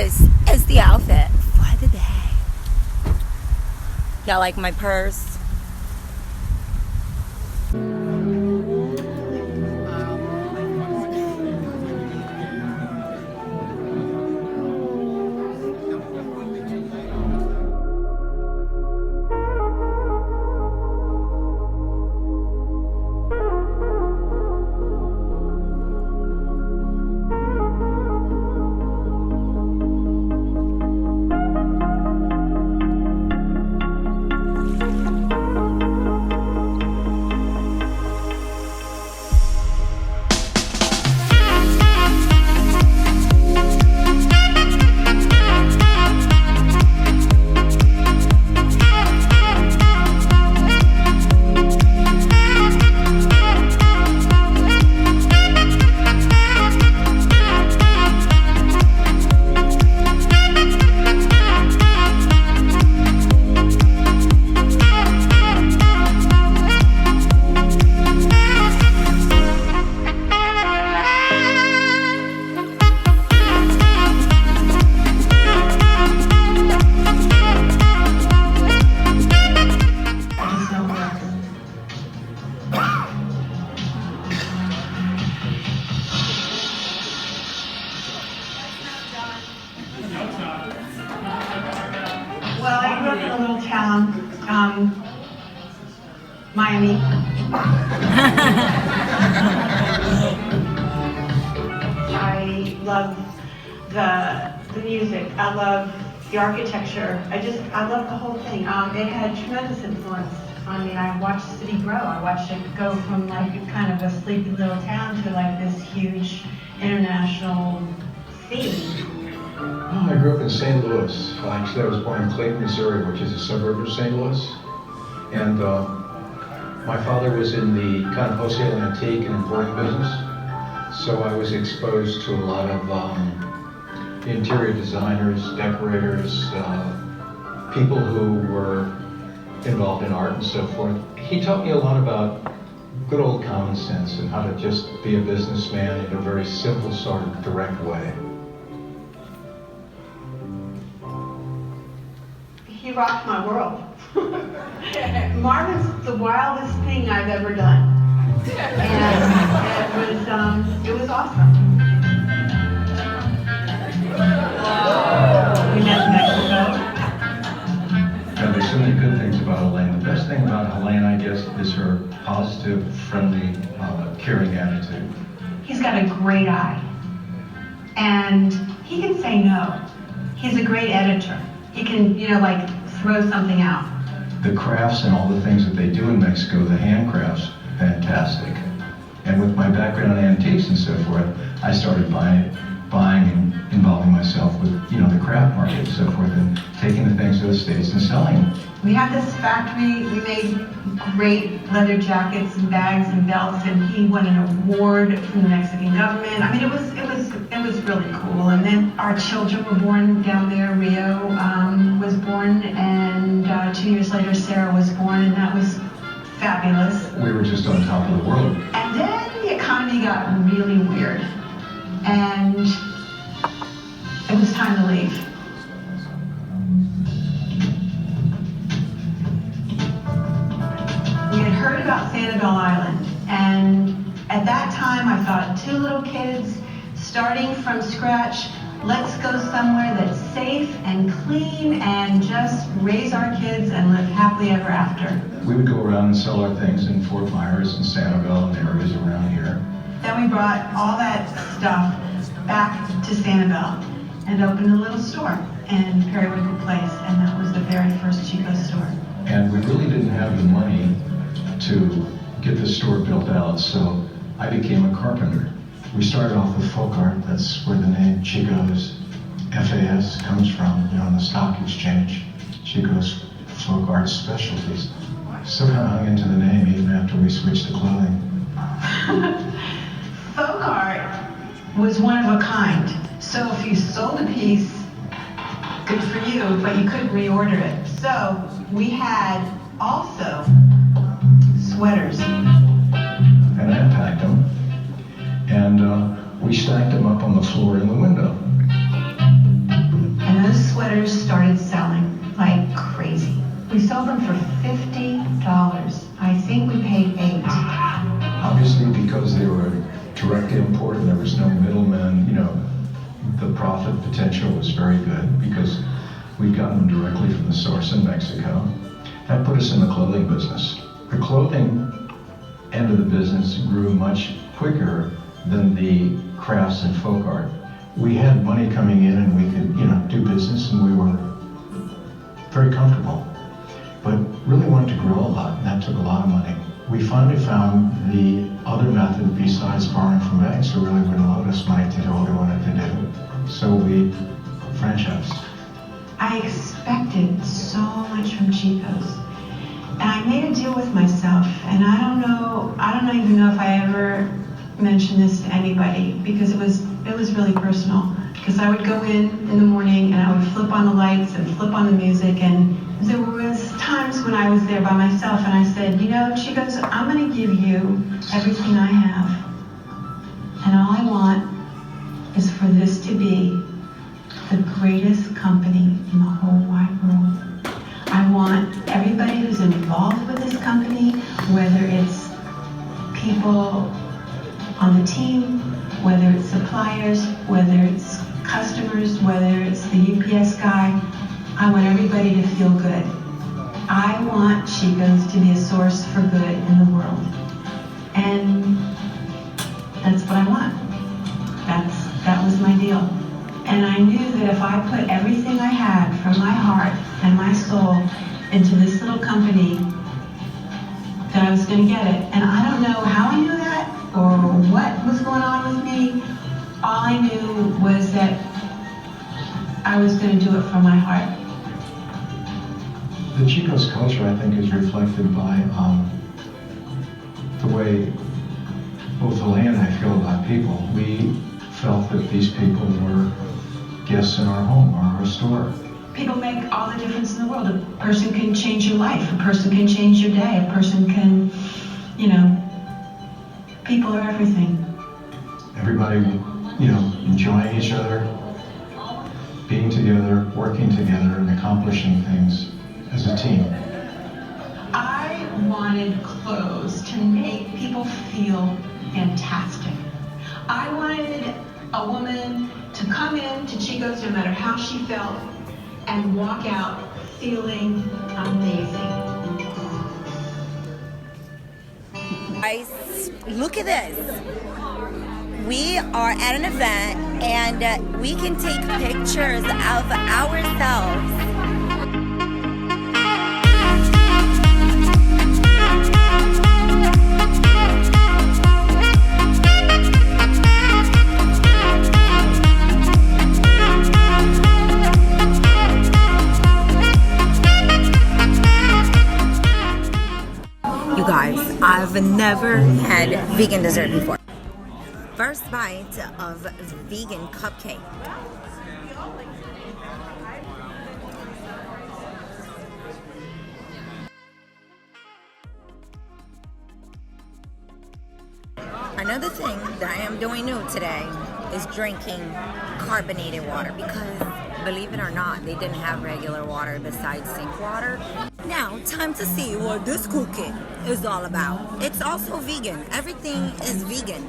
this is the outfit for the day. Y'all like my purse? Well, I grew up in a little town, Miami. I love the music. I love the architecture. I love the whole thing. It had tremendous influence on me. I watched the city grow. I watched it go from like kind of a sleepy little town to like this huge international scene. I grew up in St. Louis. Actually, I was born in Clayton, Missouri, which is a suburb of St. Louis. And my father was in the kind of wholesale antique and importing business. So I was exposed to a lot of interior designers, decorators, people who were involved in art and so forth. He taught me a lot about good old common sense and how to just be a businessman in a very simple, sort of direct way. He rocked my world. Marvin's the wildest thing I've ever done. And it was awesome. We met in Mexico. Yeah, there's so many good things about Elaine. The best thing about Elaine, I guess, is her positive, friendly, caring attitude. He's got a great eye. And he can say no. He's a great editor. He can, like throw something out. The crafts and all the things that they do in Mexico, the handcrafts, fantastic. And with my background in antiques and so forth, I started buying and involving myself with, the craft market and so forth, and taking the things to the States and selling them. We had this factory, we made great leather jackets and bags and belts, and he won an award from the Mexican government. I mean, it was really cool. And then our children were born down there. Rio was born, and 2 years later, Sarah was born, and that was fabulous. We were just on top of the world. And then the economy got really weird, and it was time to leave. We had heard about Sanibel Island, and at that time I thought, 2 little kids starting from scratch, let's go somewhere that's safe and clean and just raise our kids and live happily ever after. We would go around and sell our things in Fort Myers and Sanibel and areas around here. Then we brought all that stuff back to Sanibel and opened a little store in Periwinkle Place, and that was the very first Chico store. And we really didn't have the money to get the store built out, so I became a carpenter. We started off with folk art. That's where the name Chico's FAS comes from, on the stock exchange. Chico's folk art specialties. Still kind of hung into the name even after we switched to clothing. Folk art was one of a kind. So if you sold a piece, good for you, but you couldn't reorder it. So we had also sweaters. And I unpacked them. And we stacked them up on the floor in the window. sweaters started selling like crazy. We sold them for $50. I think we paid $8. Obviously, because they were direct import and there was no middleman, the profit potential was very good because we'd gotten them directly from the source in Mexico. That put us in the clothing business. The clothing end of the business grew much quicker than the crafts and folk art. We had money coming in and we could, do business, and we were very comfortable. But really wanted to grow a lot, and that took a lot of money. We finally found the other method besides borrowing from banks who really wouldn't loan us money to do what we wanted to do. So we franchised. I expected so much from Chico's. And I made a deal with myself, and I don't even know if I ever mentioned this to anybody because it was really personal. Because I would go in the morning and I would flip on the lights and flip on the music, and there was times when I was there by myself and I said, Chico's, I'm going to give you everything I have, and all I want is for this to be the greatest company in the whole wide world. I want everybody who's involved with this company, whether it's people on the team, whether it's suppliers, whether it's customers, whether it's the UPS guy, I want everybody to feel good. I want Chico's to be a source for good in the world. And that's what I want. That was my deal. And I knew that if I put everything I had from my heart and my soul into this little company, that I was going to get it. And I don't know how I knew that or what was going on with me. All I knew was that I was going to do it from my heart. The Chico's culture, I think, is reflected by the way both Elaine and I feel about people. We felt that these people were guests in our home or our store. People make all the difference in the world. A person can change your life. A person can change your day. A person can, people are everything. Everybody, enjoying each other, being together, working together, and accomplishing things as a team. I wanted clothes to make people feel fantastic. I wanted a woman to come in to Chico's, no matter how she felt, and walk out feeling amazing. Guys, look at this. We are at an event and we can take pictures of ourselves. You guys, I've never had vegan dessert before. First bite of vegan cupcake. Another thing that I am doing new today is drinking carbonated water because, believe it or not, they didn't have regular water besides sink water. Now, time to see what this cookie is all about. It's also vegan. Everything is vegan.